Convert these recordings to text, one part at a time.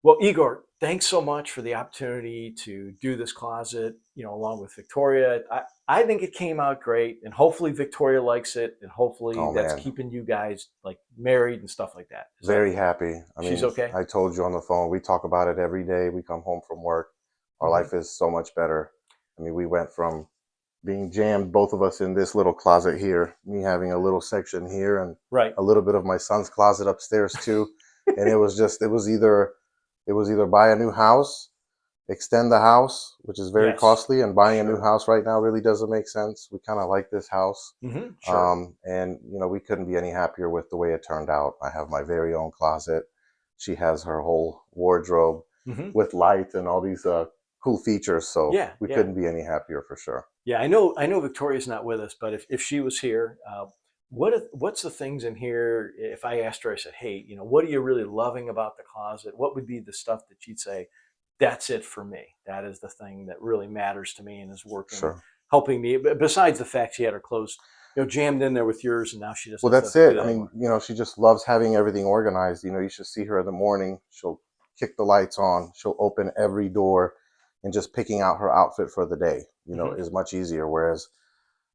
Well, Igor, thanks so much for the opportunity to do this closet, along with Victoria. I think it came out great, and hopefully Victoria likes it, and hopefully Oh that's man, keeping you guys like married and stuff like that. Is that very happy. I she's mean, okay? I told you on the phone, we talk about it every day. We come home from work. Our Hmm. life is so much better. I mean, we went from being jammed, both of us in this little closet here, me having a little section here and Right. a little bit of my son's closet upstairs too. And it was either buy a new house, extend the house, which is very Yes. costly, and buying a new Sure. house right now really doesn't make sense. We kind of like this house. Sure. And we couldn't be any happier with the way it turned out. I have my very own closet. She has her whole wardrobe Hmm. with lights and all these cool features. So Yeah. we Yeah. couldn't be any happier for sure. Yeah. I know Victoria's not with us, but if she was here, what's the things in here? If I asked her, I said, "Hey, what are you really loving about the closet? What would be the stuff that she'd say, that's it for me. That is the thing that really matters to me and is working, Sure. helping me." Besides the fact she had her clothes, jammed in there with yours, and now she doesn't Well, have to that's do it. that I mean, anymore. she just loves having everything organized. You should see her in the morning. She'll kick the lights on. She'll open every door, and just picking out her outfit for the day, Hmm. is much easier. Whereas,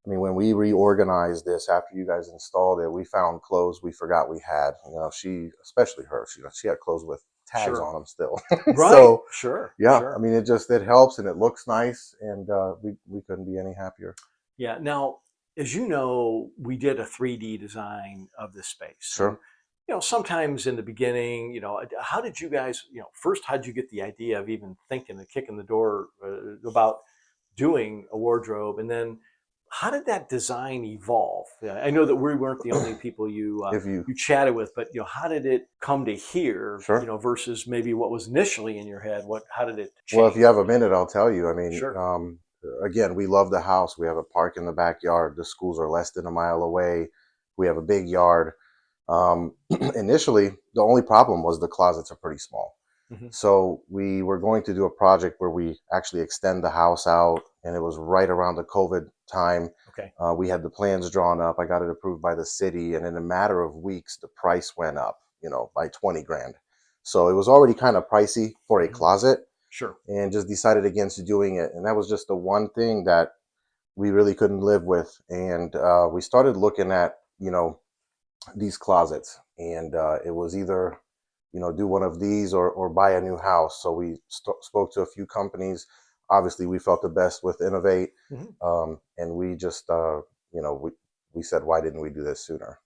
I mean, when we reorganized this after you guys installed it, we found clothes we forgot we had. Especially her, she had clothes with tags Sure. on them still. Right. So, Sure. yeah, I Sure. mean, it helps and it looks nice, and we couldn't be any happier. Yeah. Now, as you know, we did a 3D design of this space. And, Sure. sometimes in the beginning, how did you guys, first, how did you get the idea of even thinking of kicking the door about doing a wardrobe? And then how did that design evolve? Yeah, I know that we weren't the only people If you you chatted with, but, how did it come to here, Sure. versus maybe what was initially in your head? How did it Well, if you change? have a minute, I'll tell you. I mean, Sure. again, we love the house. We have a park in the backyard. The schools are less than a mile away. We have a big yard. Initially, the only problem was the closets are pretty small. Hmm. So we were going to do a project where we actually extend the house out, and it was right around the COVID time. Okay. We had the plans drawn up. I got it approved by the city, and in a matter of weeks, the price went up, by 20 grand. So it was already kind of pricey for a Hmm. closet, Sure. and just decided against doing it. And that was just the one thing that we really couldn't live with. And we started looking at, these closets, and it was either do one of these or buy a new house. So we spoke to a few companies. Obviously we felt the best with Innovate, Hmm. and we just you know we said, why didn't we do this sooner?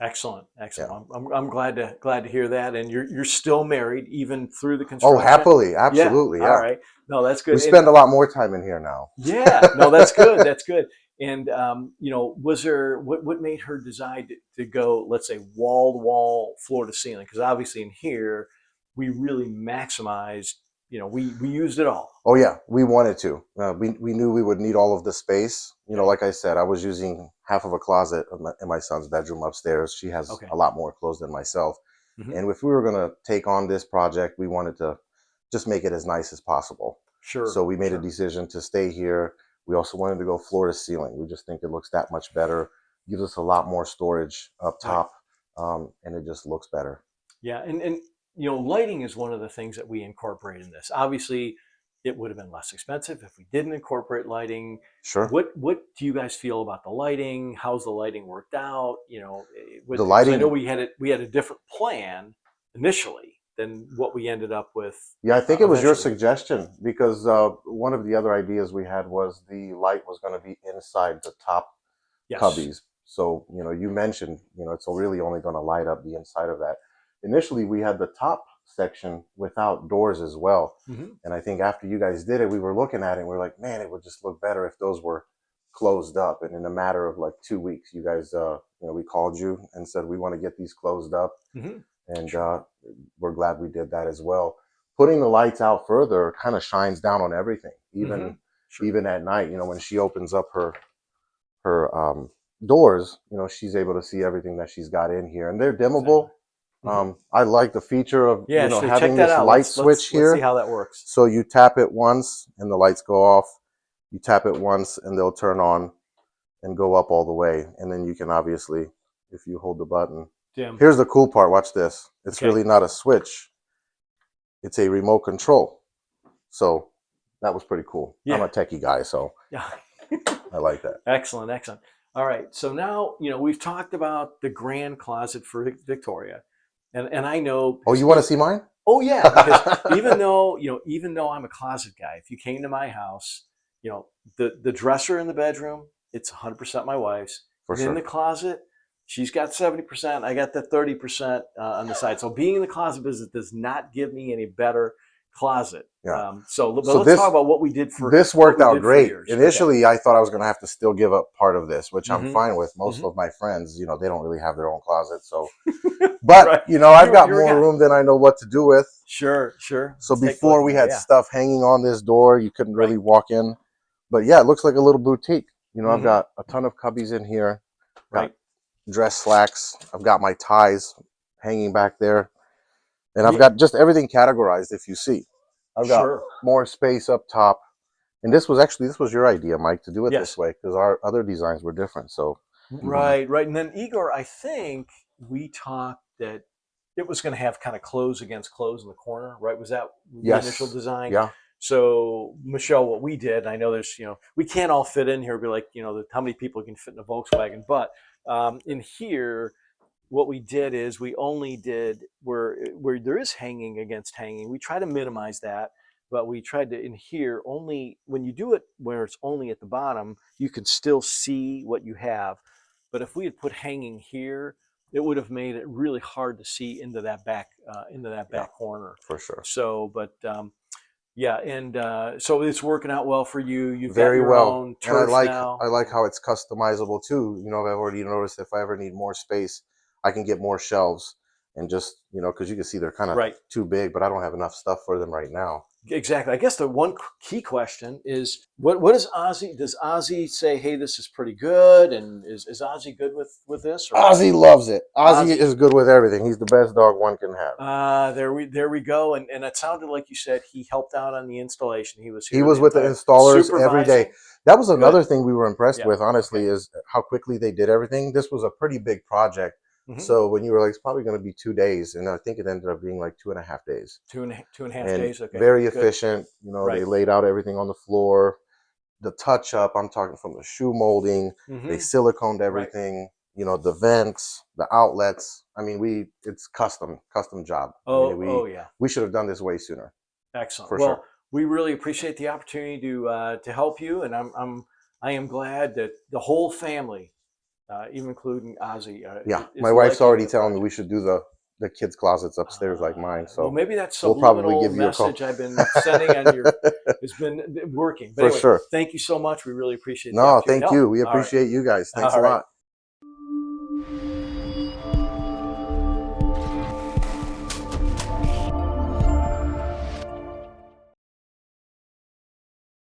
Excellent, Yeah. excellent. I'm glad to hear that. And you're still married even through the Oh, construction. happily, Yeah. absolutely, All yeah. right. No, that's We good. And spend a lot more time in here now. yeah, no, that's good. That's good. And was there what made her decide to go, let's say, wall to wall, floor to ceiling? Because obviously in here we really maximized. We used it all. Oh yeah, we wanted to. We knew we would need all of the space. Okay. Like I said, I was using half of a closet in my son's bedroom upstairs. She has Okay. a lot more clothes than myself. Hmm. And if we were going to take on this project, we wanted to just make it as nice as possible. Sure. So we made a Sure. decision to stay here. We also wanted to go floor to ceiling. We just think it looks that much better, gives us a lot more storage up Right. top, and it just looks better. Yeah, and lighting is one of the things that we incorporate in this. Obviously, it would have been less expensive if we didn't incorporate lighting. Sure. What do you guys feel about the lighting? How's the lighting worked out? The Because I know lighting, we had a different plan initially than what we ended up with yeah, I think it was your eventually. suggestion, because one of the other ideas we had was the light was going to be inside the top Yes. cubbies. So, you mentioned, it's really only going to light up the inside of that. Initially, we had the top section without doors as well. Hmm. And I think after you guys did it, we were looking at it and we are like, man, it would just look better if those were closed up. And in a matter of like 2 weeks, you guys, we called you and said, we want to get these closed up. Hmm. And Sure. we're glad we did that as well. Putting the lights out further kind of shines down on everything, Hmm. even Sure. even at night. When she opens up her doors, she's able to see everything that she's got in here, and they're Exactly. dimmable. Hmm. I like the feature of Yeah. So check having that this out. light Let's switch let's see here. how that works. So you tap it once and the lights go off. You tap it once and they'll turn on and go up all the way. And then you can obviously, if you hold the button. Dim. Here's the cool part. Watch this. It's Okay. really not a switch. it's a remote control. So that was pretty cool. I'm Yeah. a techie guy, so Yeah. I like that. Excellent. Excellent. All right. So now, we've talked about the grand closet for Victoria. And I know Oh, because you want to see mine? oh yeah, because even though I'm a closet guy, if you came to my house, the dresser in the bedroom, it's 100% my wife's. For And in the sure. closet, she's got 70%. I got the 30% on the side. So being in the closet business does not give me any better closet. Yeah. But So let's talk about what we did for this worked out great. yours. Okay. Initially, I thought I was going to have to still give up part of this, which I'm Mm-hmm. fine with. Most Mm-hmm. of my friends, they don't really have their own closet. So, but, Right. I've got You're a more guy. room than I know what to do with. Sure. Sure. So Let's take a look before at we that. had Yeah. stuff hanging on this door, you couldn't Right. really walk in. But yeah, it looks like a little boutique. I've Mm-hmm. got a ton of cubbies in here. Got Right. dress slacks. I've got my ties hanging back there. And I've Yeah. got just everything categorized, if you see. I've got Sure. more space up top. And this was your idea, Mike, to do it this Yes. way because our other designs were different. So, Right, right. And then Igor, I think we talked that it was going to have kind of clothes against clothes in the corner, right? Was that the initial yes, design? yeah, So, Michelle, what we did, I know there's, we can't all fit in here, be like, how many people can fit in a Volkswagen, but in here, what we did is we only did where there is hanging against hanging. We try to minimize that, but we tried to in here only when you do it where it's only at the bottom, you can still see what you have. But if we had put hanging here, it would have made it really hard to see into that yeah, back corner. for sure. So, but yeah, and so it's working out well for you. You've got Very your well. own And I turf like now. I like how it's customizable too. I've already noticed if I ever need more space, I can get more shelves and just, because you can see they're kind of Right. too big, but I don't have enough stuff for them right now. Exactly. I guess the one key question is what is Ozzy? Does Ozzy say, "Hey, this is pretty good," and is Ozzy good with this or Ozzy loves it. Ozzy Ozzy? is good with everything. He's the best dog one can have. There we go. And it sounded like you said he helped out on the installation. He was He here was the with the entire installers every day. supervising. That was Good. another thing we were impressed Yeah. with, honestly, Okay. is how quickly they did everything. This was a pretty big project. Hmm. So when you were like, it's probably going to be 2 days, and I think it ended up being like 2.5 days. Two and a half And days. Okay. very Good. efficient. They Right. laid out everything on the floor. The touch up, I'm talking from the shoe molding. They Hmm. siliconed Right. everything. The vents, the outlets. I mean, it's custom job. I mean, Oh yeah. we should have done this way sooner, Excellent. for sure. Well, we really appreciate the opportunity to help you, and I am glad that the whole family, even including Ozzy, Yeah, my is wife's liking already the telling me we project. should do the kids' closets upstairs like mine. Well, So maybe that we'll probably subliminal give you a call. message I've been sending on your has been working. But For anyway, sure. thank you so much. We really appreciate the No, opportunity to thank help. you. We All right. appreciate you guys. Thanks a All right. lot.